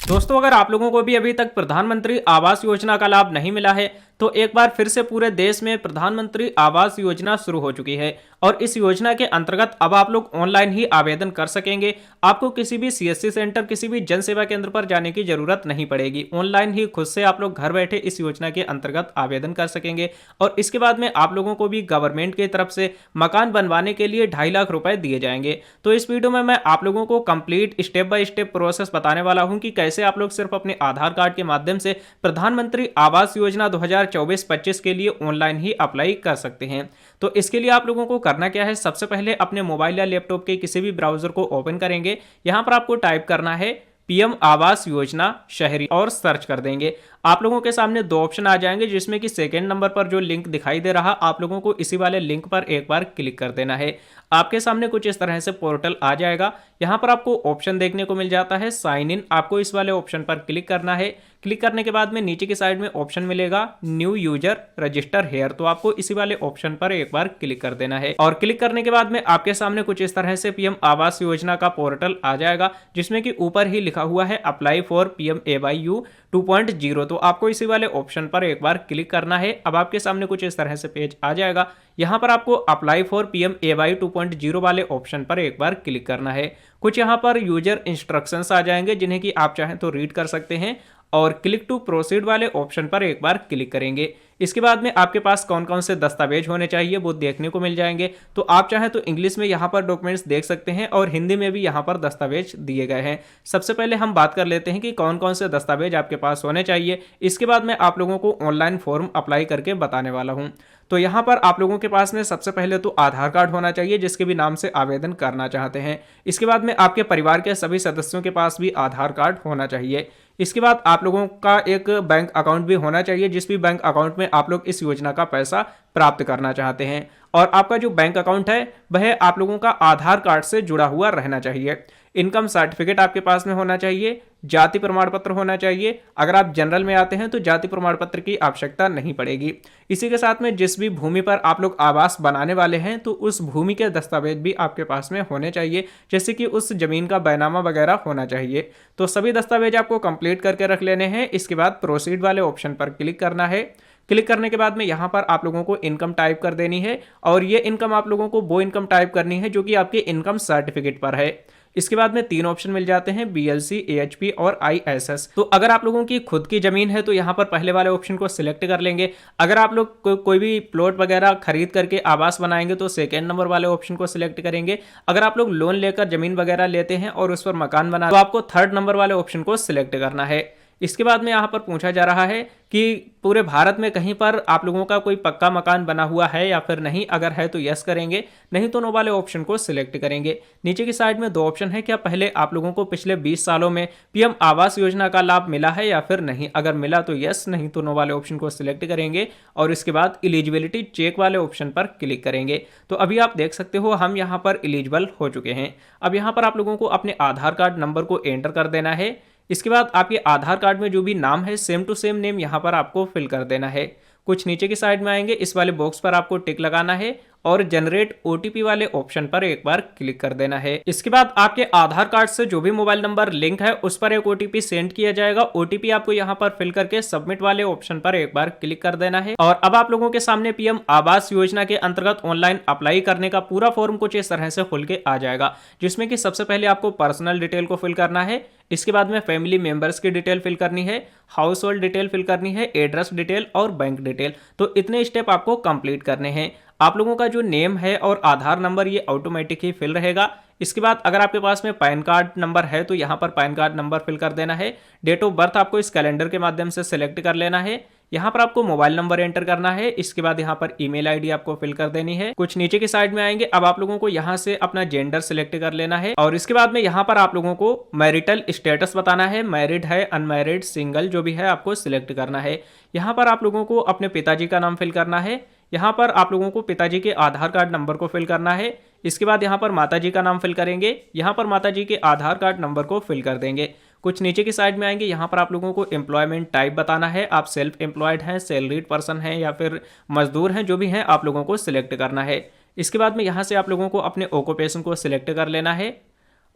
दोस्तों, अगर आप लोगों को भी अभी तक प्रधानमंत्री आवास योजना का लाभ नहीं मिला है तो एक बार फिर से पूरे देश में प्रधानमंत्री आवास योजना शुरू हो चुकी है। और इस योजना के अंतर्गत अब आप लोग ऑनलाइन ही आवेदन कर सकेंगे। आपको किसी भी सीएससी सेंटर, किसी भी जन सेवा केंद्र पर जाने की जरूरत नहीं पड़ेगी। ऑनलाइन ही खुद से आप लोग घर बैठे इस योजना के अंतर्गत आवेदन कर सकेंगे। और इसके बाद में आप लोगों को भी गवर्नमेंट की तरफ से मकान बनवाने के लिए 2.5 लाख रुपए दिए जाएंगे। तो इस वीडियो में मैं आप लोगों को complete step by step process बताने वाला हूं कि कैसे आप लोग सिर्फ अपने आधार कार्ड के माध्यम से प्रधानमंत्री आवास योजना 2024-25 के लिए ऑनलाइन ही अप्लाई कर सकते हैं। तो इसके लिए आप लोगों को करना क्या है, सबसे पहले अपने मोबाइल या लैपटॉप के किसी भी ब्राउजर को ओपन करेंगे। यहां पर आपको टाइप करना है पीएम आवास योजना शहरी और सर्च कर देंगे। आप लोगों के सामने दो ऑप्शन आ जाएंगे, जिसमें कि सेकंड नंबर पर जो लिंक दिखाई दे रहा, आप लोगों को इसी वाले लिंक पर एक बार क्लिक कर देना है। आपके सामने कुछ इस तरह से पोर्टल आ जाएगा। यहां पर आपको ऑप्शन देखने को मिल जाता है साइन इन। आपको इस वाले ऑप्शन पर क्लिक करना है। क्लिक करने के बाद में नीचे की साइड में ऑप्शन मिलेगा न्यू यूजर रजिस्टर हेयर, तो आपको इसी वाले ऑप्शन पर एक बार क्लिक कर देना है। और क्लिक करने के बाद में आपके सामने कुछ इस तरह से पीएम आवास योजना का पोर्टल आ जाएगा, जिसमें कि ऊपर ही लिखा हुआ है अप्लाई फॉर पीएम AYU 2.0। तो आपको इसी वाले ऑप्शन पर एक बार क्लिक करना है। अब आपके सामने कुछ इस तरह से पेज आ जाएगा। यहां पर आपको अप्लाई फॉर पीएम AYU 2.0 वाले ऑप्शन पर एक बार क्लिक करना है। कुछ यहां पर यूजर इंस्ट्रक्शंस आ जाएंगे, जिन्हें कि आप चाहें तो रीड कर सकते हैं। और क्लिक टू प्रोसीड वाले ऑप्शन पर एक बार क्लिक करेंगे। इसके बाद में आपके पास कौन कौन से दस्तावेज होने चाहिए वो देखने को मिल जाएंगे। तो आप चाहें तो इंग्लिश में यहाँ पर डॉक्यूमेंट्स देख सकते हैं और हिंदी में भी यहाँ पर दस्तावेज दिए गए हैं। सबसे पहले हम बात कर लेते हैं कि कौन कौन से दस्तावेज आपके पास होने चाहिए। इसके बाद मैं आप लोगों को ऑनलाइन फॉर्म अप्लाई करके बताने वाला हूँ। तो यहाँ पर आप लोगों के पास में सबसे पहले तो आधार कार्ड होना चाहिए, जिसके भी नाम से आवेदन करना चाहते हैं। इसके बाद में आपके परिवार के सभी सदस्यों के पास भी आधार कार्ड होना चाहिए। इसके बाद आप लोगों का एक बैंक अकाउंट भी होना चाहिए, जिस भी बैंक अकाउंट में आप लोग इस योजना का पैसा प्राप्त करना चाहते हैं। और आपका जो बैंक अकाउंट है वह आप लोगों का आधार कार्ड से जुड़ा हुआ रहना चाहिए। इनकम सर्टिफिकेट आपके पास में होना चाहिए। जाति प्रमाण पत्र होना चाहिए। अगर आप जनरल में आते हैं तो जाति प्रमाण पत्र की आवश्यकता नहीं पड़ेगी। इसी के साथ में जिस भी भूमि पर आप लोग आवास बनाने वाले हैं तो उस भूमि के दस्तावेज भी आपके पास में होने चाहिए, जैसे कि उस जमीन का बैनामा वगैरह होना चाहिए। तो सभी दस्तावेज आपको कंप्लीट करके रख लेने हैं। इसके बाद प्रोसीड वाले ऑप्शन पर क्लिक करना है। क्लिक करने के बाद में यहाँ पर आप लोगों को इनकम टाइप कर देनी है। और ये इनकम आप लोगों को वो इनकम टाइप करनी है जो कि आपके इनकम सर्टिफिकेट पर है। इसके बाद में 3 ऑप्शन मिल जाते हैं BLC, AHP और ISS। तो अगर आप लोगों की खुद की जमीन है तो यहाँ पर पहले वाले ऑप्शन को सिलेक्ट कर लेंगे। अगर आप लोग कोई भी प्लॉट वगैरह खरीद करके आवास बनाएंगे तो सेकेंड नंबर वाले ऑप्शन को सिलेक्ट करेंगे। अगर आप लोग लोन लेकर जमीन वगैरह लेते हैं और उस पर मकान बना तो आपको थर्ड नंबर वाले ऑप्शन को सिलेक्ट करना है। इसके बाद में यहाँ पर पूछा जा रहा है कि पूरे भारत में कहीं पर आप लोगों का कोई पक्का मकान बना हुआ है या फिर नहीं। अगर है तो यस करेंगे, नहीं तो नो वाले ऑप्शन को सिलेक्ट करेंगे। नीचे की साइड में 2 ऑप्शन है, क्या पहले आप लोगों को पिछले 20 सालों में पीएम आवास योजना का लाभ मिला है या फिर नहीं। अगर मिला तो यस, नहीं तो नो वाले ऑप्शन को सिलेक्ट करेंगे। और इसके बाद एलिजिबिलिटी चेक वाले ऑप्शन पर क्लिक करेंगे। तो अभी आप देख सकते हो हम यहाँ पर एलिजिबल हो चुके हैं। अब यहाँ पर आप लोगों को अपने आधार कार्ड नंबर को एंटर कर देना है। इसके बाद आपके आधार कार्ड में जो भी नाम है सेम टू सेम नेम यहाँ पर आपको फिल कर देना है। कुछ नीचे की साइड में आएंगे, इस वाले बॉक्स पर आपको टिक लगाना है और जनरेट OTP वाले ऑप्शन पर एक बार क्लिक कर देना है। इसके बाद आपके आधार कार्ड से जो भी मोबाइल नंबर लिंक है उस पर एक OTP सेंड किया जाएगा। OTP आपको यहाँ पर फिल करके सबमिट वाले ऑप्शन पर एक बार क्लिक कर देना है। और अब आप लोगों के सामने पीएम आवास योजना के अंतर्गत ऑनलाइन अप्लाई करने का पूरा फॉर्म कुछ इस तरह से खुल के आ जाएगा, जिसमें कि सबसे पहले आपको पर्सनल डिटेल को फिल करना है। इसके बाद में फैमिली मेंबर्स की डिटेल फिल करनी है, हाउस होल्ड डिटेल फिल करनी है, एड्रेस डिटेल और बैंक डिटेल। तो इतने स्टेप आपको कंप्लीट करने हैं। आप लोगों का जो नेम है और आधार नंबर ये ऑटोमेटिक ही फिल रहेगा। इसके बाद अगर आपके पास में पैन कार्ड नंबर है तो यहाँ पर पैन कार्ड नंबर फिल कर देना है। डेट ऑफ बर्थ आपको इस कैलेंडर के माध्यम से सिलेक्ट कर लेना है। यहाँ पर आपको मोबाइल नंबर एंटर करना है। इसके बाद यहाँ पर ईमेल आईडी आपको फिल कर देनी है। कुछ नीचे की साइड में आएंगे, अब आप लोगों को यहाँ से अपना जेंडर सिलेक्ट कर लेना है। और इसके बाद में यहाँ पर आप लोगों को मैरिटल स्टेटस बताना है, मैरिड है, अनमैरिड, सिंगल, जो भी है आपको सिलेक्ट करना है। यहाँ पर आप लोगों को अपने पिताजी का नाम फिल करना है। यहाँ पर आप लोगों को पिताजी के आधार कार्ड नंबर को फिल करना है। इसके बाद यहाँ पर माताजी का नाम फिल करेंगे। यहाँ पर माताजी के आधार कार्ड नंबर को फिल कर देंगे। कुछ नीचे की साइड में आएंगे, यहाँ पर आप लोगों को एम्प्लॉयमेंट टाइप बताना है। आप सेल्फ एम्प्लॉयड हैं, सैलरीड पर्सन हैं या फिर मजदूर हैं, जो भी हैं आप लोगों को सिलेक्ट करना है। इसके बाद में यहाँ से आप लोगों को अपने ऑक्यूपेशन को सिलेक्ट कर लेना है।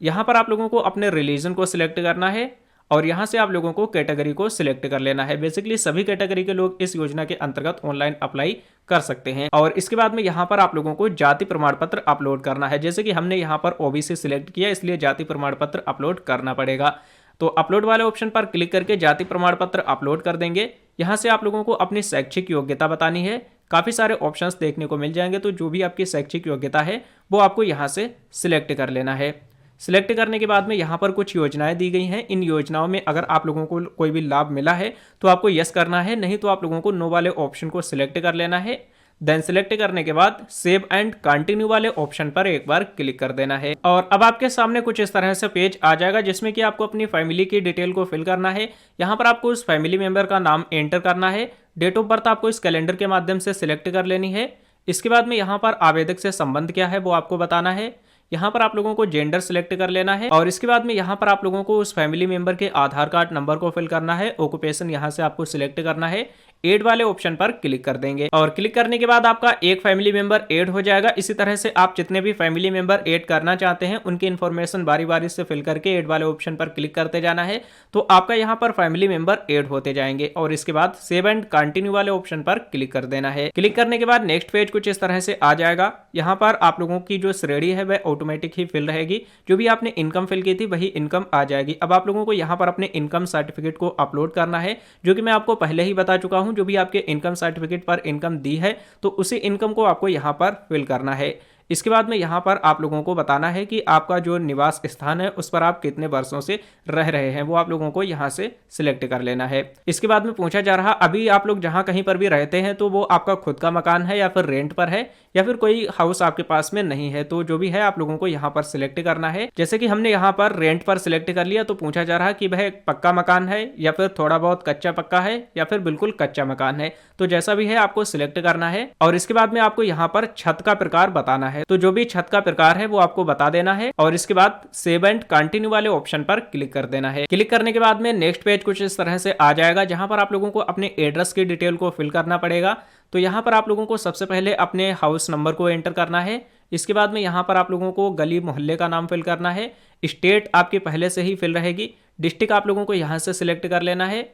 यहाँ पर आप लोगों को अपने रिलीजन को सिलेक्ट करना है और यहाँ से आप लोगों को कैटेगरी को सिलेक्ट कर लेना है। बेसिकली सभी कैटेगरी के लोग इस योजना के अंतर्गत ऑनलाइन अप्लाई कर सकते हैं। और इसके बाद में यहाँ पर आप लोगों को जाति प्रमाण पत्र अपलोड करना है। जैसे कि हमने यहाँ पर ओबीसी सिलेक्ट किया, इसलिए जाति प्रमाण पत्र अपलोड करना पड़ेगा। तो अपलोड वाले ऑप्शन पर क्लिक करके जाति प्रमाण पत्र अपलोड कर देंगे। यहाँ से आप लोगों को अपनी शैक्षिक योग्यता बतानी है। काफ़ी सारे ऑप्शंस देखने को मिल जाएंगे, तो जो भी आपकी शैक्षिक योग्यता है वो आपको यहाँ से सिलेक्ट कर लेना है। सिलेक्ट करने के बाद में यहाँ पर कुछ योजनाएं दी गई हैं। इन योजनाओं में अगर आप लोगों को कोई भी लाभ मिला है तो आपको यस करना है, नहीं तो आप लोगों को नो वाले ऑप्शन को सिलेक्ट कर लेना है। देन सिलेक्ट करने के बाद सेव एंड कंटिन्यू वाले ऑप्शन पर एक बार क्लिक कर देना है। और अब आपके सामने कुछ इस तरह से पेज आ जाएगा, जिसमें कि आपको अपनी फैमिली की डिटेल को फिल करना है। यहाँ पर आपको उस फैमिली मेंबर का नाम एंटर करना है। डेट ऑफ बर्थ आपको इस कैलेंडर के माध्यम से सिलेक्ट कर लेनी है। इसके बाद में यहाँ पर आवेदक से संबंध क्या है वो आपको बताना है। यहाँ पर आप लोगों को जेंडर सिलेक्ट कर लेना है। और इसके बाद में यहाँ पर आप लोगों को उस फैमिली मेंबर के आधार कार्ड नंबर को फिल करना है। ऑक्यूपेशन यहाँ से आपको सिलेक्ट करना है। ऐड वाले ऑप्शन पर क्लिक कर देंगे और क्लिक करने के बाद आपका एक फैमिली मेंबर ऐड हो जाएगा। इसी तरह से आप जितने भी फैमिली मेंबर ऐड करना चाहते हैं उनकी इन्फॉर्मेशन बारी बारी से फिल करके ऐड वाले ऑप्शन पर क्लिक करते जाना है। तो आपका यहाँ पर फैमिली मेंबर ऐड होते जाएंगे। और इसके बाद सेव एंड कंटिन्यू वाले ऑप्शन पर क्लिक कर देना है। क्लिक करने के बाद नेक्स्ट पेज कुछ इस तरह से आ जाएगा। यहाँ पर आप लोगों की जो श्रेणी है वह ऑटोमेटिक ही फिल रहेगी। जो भी आपने इनकम फिल की थी वही इनकम आ जाएगी। अब आप लोगों को यहाँ पर अपने इनकम सर्टिफिकेट को अपलोड करना है, जो कि मैं आपको पहले ही बता चुका हूँ। जो भी आपके इनकम सर्टिफिकेट पर इनकम दी है तो उसी इनकम को आपको यहां पर फिल करना है। इसके बाद में यहां पर आप लोगों को बताना है कि आपका जो निवास स्थान है उस पर आप कितने वर्षों से रह रहे हैं, वो आप लोगों को यहां से सिलेक्ट कर लेना है। इसके बाद में पूछा जा रहा अभी आप लोग जहां कहीं पर भी रहते हैं तो वो आपका खुद का मकान है या फिर रेंट पर है या फिर कोई हाउस आपके पास में नहीं है। तो जो भी है आप लोगों को यहाँ पर सिलेक्ट करना है। जैसे कि हमने यहाँ पर रेंट पर सिलेक्ट कर लिया तो पूछा जा रहा है कि वह पक्का मकान है या फिर थोड़ा बहुत कच्चा पक्का है या फिर बिल्कुल कच्चा मकान है। तो जैसा भी है आपको सिलेक्ट करना है। और इसके बाद में आपको यहाँ पर छत का प्रकार बताना है। तो जो भी छत का प्रकार है वो आपको बता देना है। और इसके बाद सेव एंड कंटिन्यू वाले ऑप्शन पर क्लिक कर देना है। क्लिक करने के बाद में नेक्स्ट पेज कुछ इस तरह से आ जाएगा, जहां पर आप लोगों को अपने एड्रेस की डिटेल को फिल करना पड़ेगा। तो यहाँ पर आप लोगों को सबसे पहले अपने हाउस नंबर को एंटर करना है। इसके बाद में यहाँ पर आप लोगों को गली मोहल्ले का नाम फिल करना है। स्टेट आपकी पहले से ही फिल रहेगी। डिस्ट्रिक्ट आप लोगों को यहाँ से सिलेक्ट कर लेना है।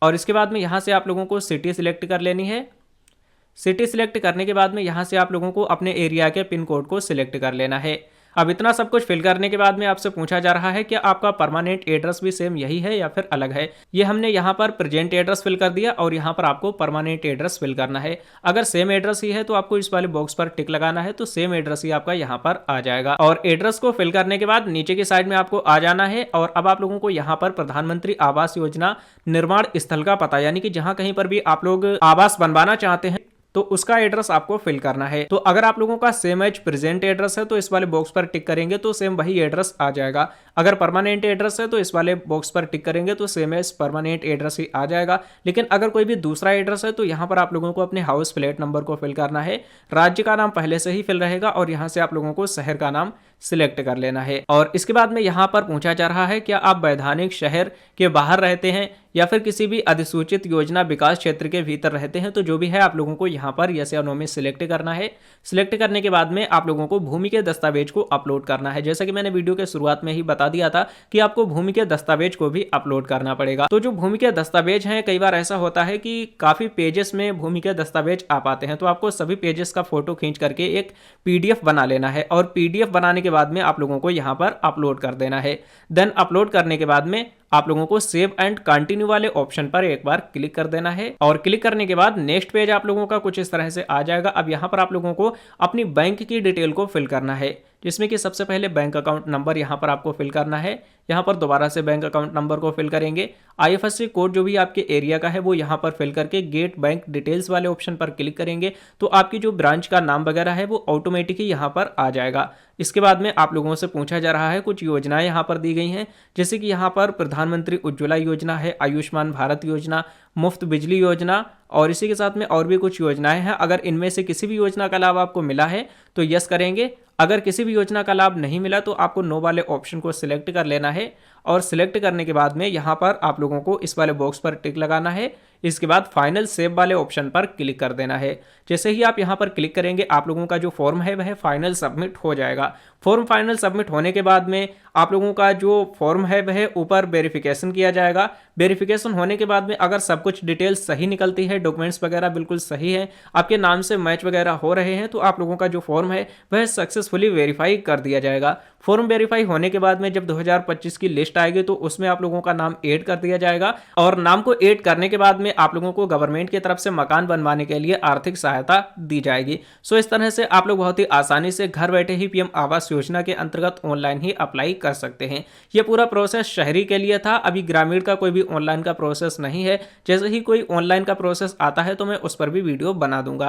और इसके बाद में यहाँ से आप लोगों को सिटी सिलेक्ट कर लेनी है। सिटी सिलेक्ट करने के बाद में यहाँ से आप लोगों को अपने एरिया के पिन कोड को सिलेक्ट कर लेना है। अब इतना सब कुछ फिल करने के बाद में आपसे पूछा जा रहा है कि आपका परमानेंट एड्रेस भी सेम यही है या फिर अलग है। ये हमने यहाँ पर प्रेजेंट एड्रेस फिल कर दिया और यहाँ पर आपको परमानेंट एड्रेस फिल करना है। अगर सेम एड्रेस ही है तो आपको इस वाले बॉक्स पर टिक लगाना है, तो सेम एड्रेस ही आपका यहाँ पर आ जाएगा। और एड्रेस को फिल करने के बाद नीचे की साइड में आपको आ जाना है। और अब आप लोगों को यहाँ पर प्रधानमंत्री आवास योजना निर्माण स्थल का पता, यानी कि जहाँ कहीं पर भी आप लोग आवास बनवाना चाहते हैं तो उसका एड्रेस आपको फिल करना है। तो अगर आप लोगों का सेम एज प्रेजेंट एड्रेस है तो इस वाले बॉक्स पर टिक करेंगे तो सेम वही एड्रेस आ जाएगा। अगर परमानेंट एड्रेस है तो इस वाले बॉक्स पर टिक करेंगे तो सेम एज परमानेंट एड्रेस ही आ जाएगा। लेकिन अगर कोई भी दूसरा एड्रेस है तो यहाँ पर आप लोगों को अपने हाउस फ्लैट नंबर को फिल करना है। राज्य का नाम पहले से ही फिल रहेगा और यहाँ से आप लोगों को शहर का नाम सिलेक्ट कर लेना है। और इसके बाद में यहाँ पर पूछा जा रहा है क्या आप वैधानिक शहर के बाहर रहते हैं या फिर किसी भी अधिसूचित योजना विकास क्षेत्र के भीतर रहते हैं। तो जो भी है आप लोगों को यहाँ पर यस या नो में सिलेक्ट करना है। सिलेक्ट करने के बाद में आप लोगों को भूमि के दस्तावेज को अपलोड करना है। जैसा कि मैंने वीडियो के शुरुआत में ही बता दिया था कि आपको भूमि के दस्तावेज को भी अपलोड करना पड़ेगा। तो जो भूमि के दस्तावेज हैं, कई बार ऐसा होता है कि काफी पेजेस में भूमि के दस्तावेज आ पाते हैं, तो आपको सभी पेजेस का फोटो खींच करके एक पीडीएफ बना लेना है। और पीडीएफ बनाने के बाद में आप लोगों को यहाँ पर अपलोड कर देना है। देन अपलोड करने के बाद में आप लोगों को सेव एंड कंटिन्यू वाले ऑप्शन पर एक बार क्लिक कर देना है। और क्लिक करने के बाद नेक्स्ट पेज आप लोगों का कुछ इस तरह से आ जाएगा। अब यहाँ पर आप लोगों को अपनी बैंक की डिटेल को फिल करना है, जिसमें कि सबसे पहले बैंक अकाउंट नंबर यहाँ पर आपको फिल करना है। यहाँ पर दोबारा से बैंक अकाउंट नंबर को फिल करेंगे। आईएफएससी कोड जो भी आपके एरिया का है वो यहाँ पर फिल करके गेट बैंक डिटेल्स वाले ऑप्शन पर क्लिक करेंगे तो आपकी जो ब्रांच का नाम वगैरह है वो ऑटोमेटिक ही यहाँ पर आ जाएगा। इसके बाद में आप लोगों से पूछा जा रहा है, कुछ योजनाएं यहाँ पर दी गई हैं, जैसे कि यहाँ पर प्रधानमंत्री उज्ज्वला योजना है, आयुष्मान भारत योजना, मुफ्त बिजली योजना और इसी के साथ में और भी कुछ योजनाएं हैं। अगर इनमें से किसी भी योजना का लाभ आपको मिला है तो यस करेंगे। अगर किसी भी योजना का लाभ नहीं मिला तो आपको नो वाले ऑप्शन को सिलेक्ट कर लेना है। और सिलेक्ट करने के बाद में यहाँ पर आप लोगों को इस वाले बॉक्स पर टिक लगाना है। इसके बाद फाइनल सेव वाले ऑप्शन पर क्लिक कर देना है। जैसे ही आप यहाँ पर क्लिक करेंगे आप लोगों का जो फॉर्म है वह फाइनल सबमिट हो जाएगा। फॉर्म फाइनल सबमिट होने के बाद में आप लोगों का जो फॉर्म है वह ऊपर वेरिफिकेशन किया जाएगा। वेरिफिकेशन होने के बाद में अगर सब कुछ डिटेल्स सही निकलती है, डॉक्यूमेंट्स वगैरह बिल्कुल सही है, आपके नाम से मैच वगैरह हो रहे हैं, तो आप लोगों का जो फॉर्म है वह सक्सेसफुली वेरीफाई कर दिया जाएगा। फॉर्म वेरीफाई होने के बाद में जब 2025 की लिस्ट आएगी तो उसमें आप लोगों का नाम ऐड कर दिया जाएगा और नाम को ऐड करने के बाद में आप लोगों को गवर्नमेंट की तरफ से मकान बनवाने के लिए आर्थिक सहायता दी जाएगी। सो इस तरह से आप लोग बहुत ही आसानी से घर बैठे ही पीएम आवास योजना के अंतर्गत ऑनलाइन ही अप्लाई कर सकते हैं। यह पूरा प्रोसेस शहरी के लिए था, अभी ग्रामीण का कोई भी ऑनलाइन का प्रोसेस नहीं है। जैसे ही कोई ऑनलाइन का प्रोसेस आता है तो मैं उस पर भी वीडियो बना दूंगा।